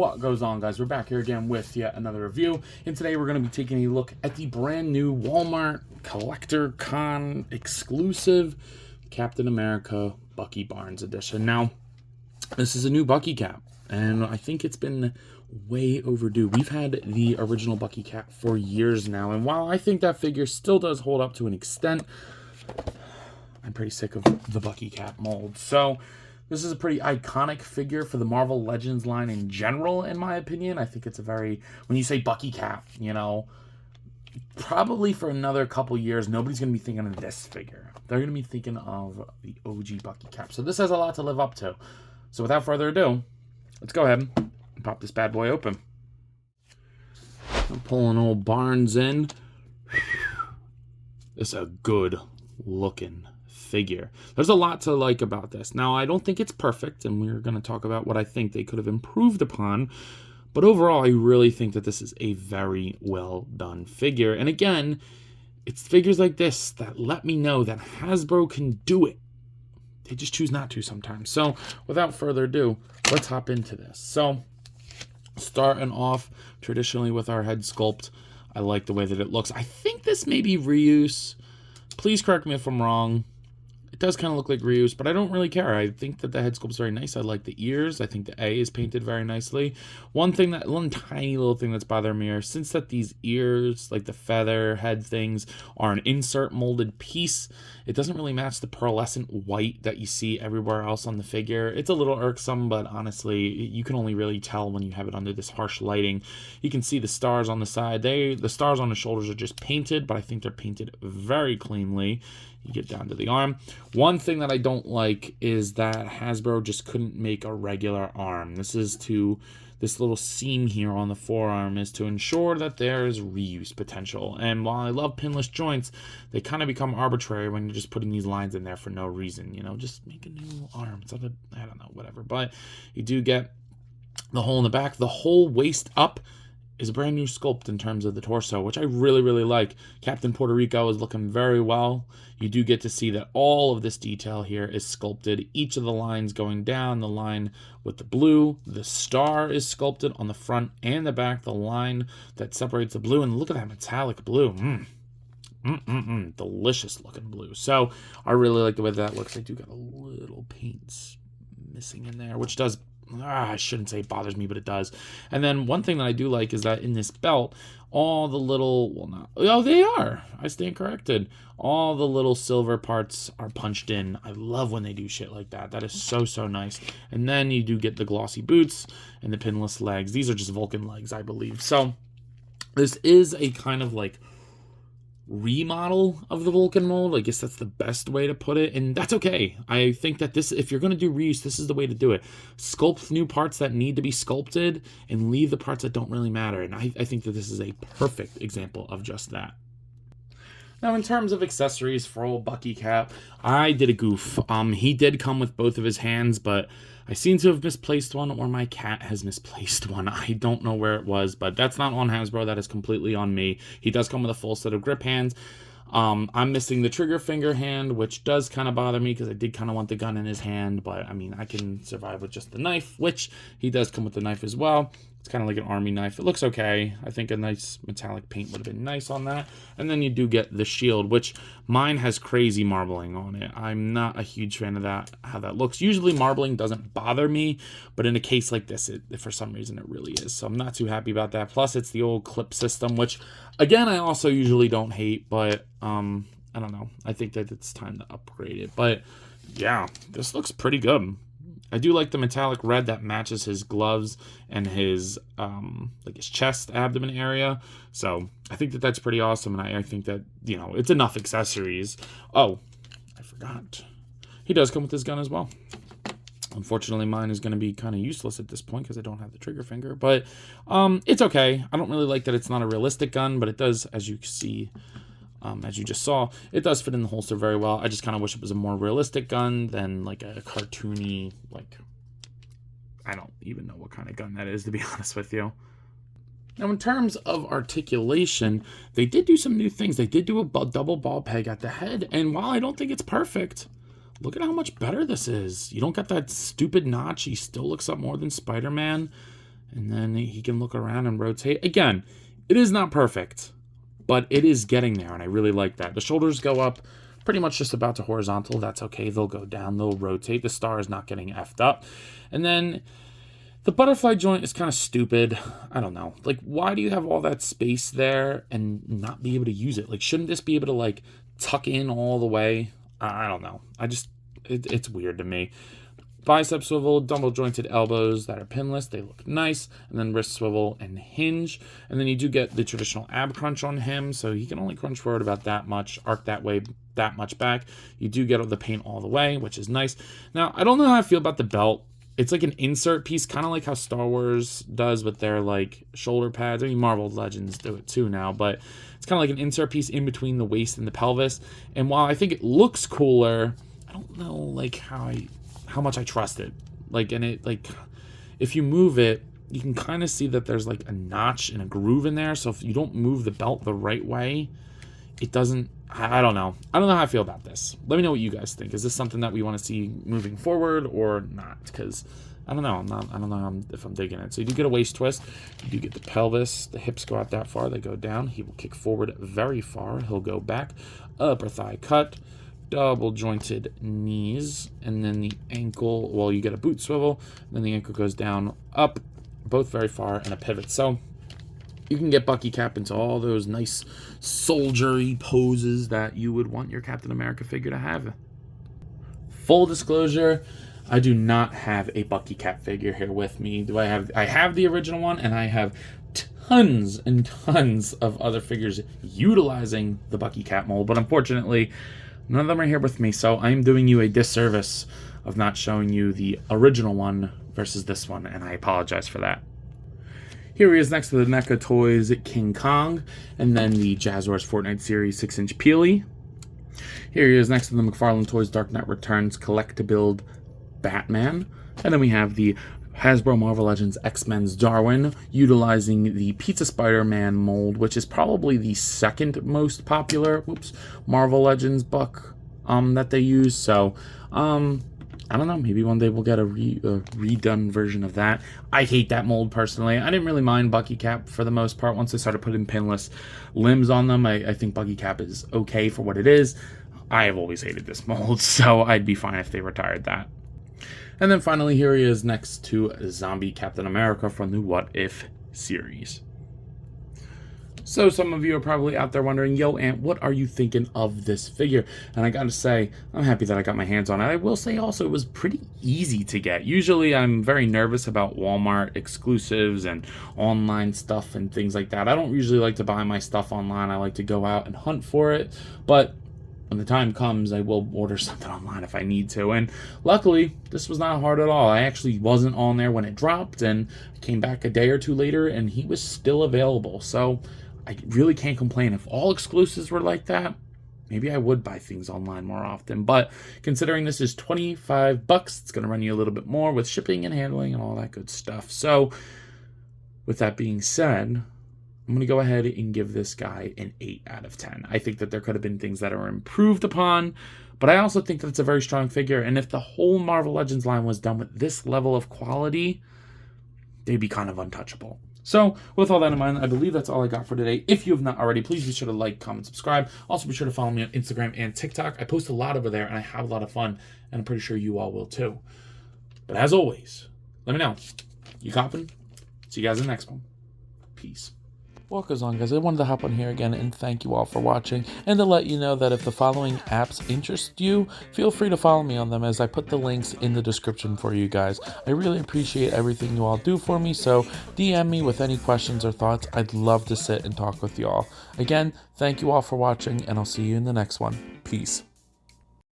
What goes on, guys? We're back here again with yet another review, and today we're going to be taking a look at the brand new Walmart Collector Con exclusive Captain America Bucky Barnes edition. Now, this is a new Bucky cap, and I think it's been way overdue. We've had the original Bucky cap for years now, and while I think that figure still does hold up to an extent, I'm pretty sick of the Bucky cap mold. So this is a pretty iconic figure for the Marvel Legends line in general, in my opinion. I think it's a very, when you say Bucky cap, you know, probably for another couple years, nobody's going to be thinking of this figure. They're going to be thinking of the OG Bucky cap. So this has a lot to live up to. So without further ado, let's go ahead and pop this bad boy open. I'm pulling old Barnes in. This is a good looking figure. There's a lot to like about this. Now, I don't think it's perfect, and we're going to talk about what I think they could have improved upon, but overall, I really think that this is a very well done figure. And again, it's figures like this that let me know that Hasbro can do it. They just choose not to sometimes. So, without further ado, let's hop into this. So, starting off traditionally with our head sculpt, I like the way that it looks. I think this may be reuse. Please correct me if I'm wrong. It does kind of look like reuse, but I don't really care. I think that the head sculpt's very nice. I like the ears. I think the A is painted very nicely. One tiny little thing that's bothering me is since that these ears, like the feather head things, are an insert molded piece, it doesn't really match the pearlescent white that you see everywhere else on the figure. It's a little irksome, but honestly, you can only really tell when you have it under this harsh lighting. You can see the stars on the side. The stars on the shoulders are just painted, but I think they're painted very cleanly. You get down to the arm. One thing that I don't like is that Hasbro just couldn't make a regular arm. This little seam here on the forearm is to ensure that there is reuse potential. And while I love pinless joints, they kind of become arbitrary when you're just putting these lines in there for no reason. You know, just make a new arm. It's not I don't know, whatever. But you do get the hole in the back. The whole waist up is a brand new sculpt in terms of the torso, which I really, really like. Captain Puerto Rico is looking very well. You do get to see that all of this detail here is sculpted. Each of the lines going down, the line with the blue, the star is sculpted on the front and the back, the line that separates the blue, and look at that metallic blue. Delicious looking blue. So I really like the way that looks. I do got a little paint missing in there, which does, I shouldn't say it bothers me, but it does. And then one thing that I do like is that in this belt, all the little, they are. I stand corrected. All the little silver parts are punched in. I love when they do shit like that. That is so, so nice. And then you do get the glossy boots and the pinless legs. These are just Vulcan legs, I believe. So this is a kind of like remodel of the Vulcan mold. I guess that's the best way to put it, and that's okay. I think that this, if you're going to do reuse, this is the way to do it. Sculpt new parts that need to be sculpted and leave the parts that don't really matter, and I think that this is a perfect example of just that. Now, in terms of accessories for old Bucky cap, I did a goof. He did come with both of his hands, but I seem to have misplaced one, or my cat has misplaced one. I don't know where it was, but that's not on Hasbro. That is completely on me. He does come with a full set of grip hands. I'm missing the trigger finger hand, which does kind of bother me because I did kind of want the gun in his hand, but I mean, I can survive with just the knife, which he does come with the knife as well. It's kind of like an army knife. It looks okay. I think a nice metallic paint would have been nice on that. And then you do get the shield, which mine has crazy marbling on it. I'm not a huge fan of that, how that looks. Usually marbling doesn't bother me, but in a case like this, for some reason it really is. So I'm not too happy about that. Plus it's the old clip system, which again, I also usually don't hate, but I don't know. I think that it's time to upgrade it. But yeah, this looks pretty good. I do like the metallic red that matches his gloves and his like his chest, abdomen area. So I think that that's pretty awesome, and I think that, you know, it's enough accessories. Oh, I forgot. He does come with his gun as well. Unfortunately, mine is going to be kind of useless at this point because I don't have the trigger finger, but it's okay. I don't really like that it's not a realistic gun, but it does, as you see, as you just saw, it does fit in the holster very well. I just kind of wish it was a more realistic gun than like a cartoony, like, I don't even know what kind of gun that is, to be honest with you. Now, in terms of articulation, they did do some new things. They did do a double ball peg at the head, and while I don't think it's perfect, look at how much better this is. You don't got that stupid notch. He still looks up more than Spider-Man. And then he can look around and rotate. Again, it is not perfect, but it is getting there, and I really like that. The shoulders go up pretty much just about to horizontal. That's okay. They'll go down. They'll rotate. The star is not getting effed up. And then the butterfly joint is kind of stupid. I don't know. Like, why do you have all that space there and not be able to use it? Like, shouldn't this be able to, like, tuck in all the way? I don't know. It's weird to me. Bicep swivel, double jointed elbows that are pinless. They look nice. And then wrist swivel and hinge. And then you do get the traditional ab crunch on him. So he can only crunch forward about that much, arc that way, that much back. You do get the paint all the way, which is nice. Now, I don't know how I feel about the belt. It's like an insert piece, kind of like how Star Wars does with their like shoulder pads. I mean, Marvel Legends do it too now, but it's kind of like an insert piece in between the waist and the pelvis. And while I think it looks cooler, I don't know like how much I trust it. Like, and it like, if you move it, you can kind of see that there's like a notch and a groove in there. So if you don't move the belt the right way, it doesn't. I don't know. I don't know how I feel about this. Let me know what you guys think. Is this something that we want to see moving forward or not? Because I don't know. I don't know if I'm digging it. So you do get a waist twist. You do get the pelvis. The hips go out that far. They go down. He will kick forward very far. He'll go back. Upper thigh cut. Double jointed knees. And then the ankle. Well, you get a boot swivel. Then the ankle goes down, up, both very far, and a pivot. So you can get Bucky Cap into all those nice soldier-y poses that you would want your Captain America figure to have. Full disclosure, I do not have a Bucky Cap figure here with me. I have the original one, and I have tons and tons of other figures utilizing the Bucky Cap mold, but unfortunately, none of them are here with me, so I'm doing you a disservice of not showing you the original one versus this one, and I apologize for that. Here he is next to the NECA Toys King Kong, and then the Jazzwares Fortnite Series 6-inch Peely. Here he is next to the McFarlane Toys Dark Knight Returns Collect-to-Build Batman. And then we have the Hasbro Marvel Legends X-Men's Darwin, utilizing the Pizza Spider-Man mold, which is probably the second most popular Marvel Legends buck that they use. So, I don't know, maybe one day we'll get a redone version of that. I hate that mold personally. I didn't really mind Bucky Cap for the most part. Once I started putting pinless limbs on them, I think Bucky Cap is okay for what it is. I have always hated this mold, so I'd be fine if they retired that. And then finally, here he is next to Zombie Captain America from the What If series. So some of you are probably out there wondering, yo, Ant, what are you thinking of this figure? And I gotta say, I'm happy that I got my hands on it. I will say also, it was pretty easy to get. Usually I'm very nervous about Walmart exclusives and online stuff and things like that. I don't usually like to buy my stuff online. I like to go out and hunt for it. But when the time comes, I will order something online if I need to. And luckily, this was not hard at all. I actually wasn't on there when it dropped, and I came back a day or two later, and he was still available. So I really can't complain. If all exclusives were like that, maybe I would buy things online more often. But considering this is $25, it's going to run you a little bit more with shipping and handling and all that good stuff. So with that being said, I'm going to go ahead and give this guy an 8 out of 10. I think that there could have been things that are improved upon, but I also think that it's a very strong figure. And if the whole Marvel Legends line was done with this level of quality, they'd be kind of untouchable. So, with all that in mind, I believe that's all I got for today. If you have not already, please be sure to like, comment, subscribe. Also, be sure to follow me on Instagram and TikTok. I post a lot over there, and I have a lot of fun, and I'm pretty sure you all will too. But as always, let me know. You coppin'? See you guys in the next one. Peace. What goes on, guys? I wanted to hop on here again and thank you all for watching, and to let you know that if the following apps interest you, feel free to follow me on them, as I put the links in the description for you guys. I really appreciate everything you all do for me, so DM me with any questions or thoughts. I'd love to sit and talk with you all. Again, thank you all for watching, and I'll see you in the next one. Peace.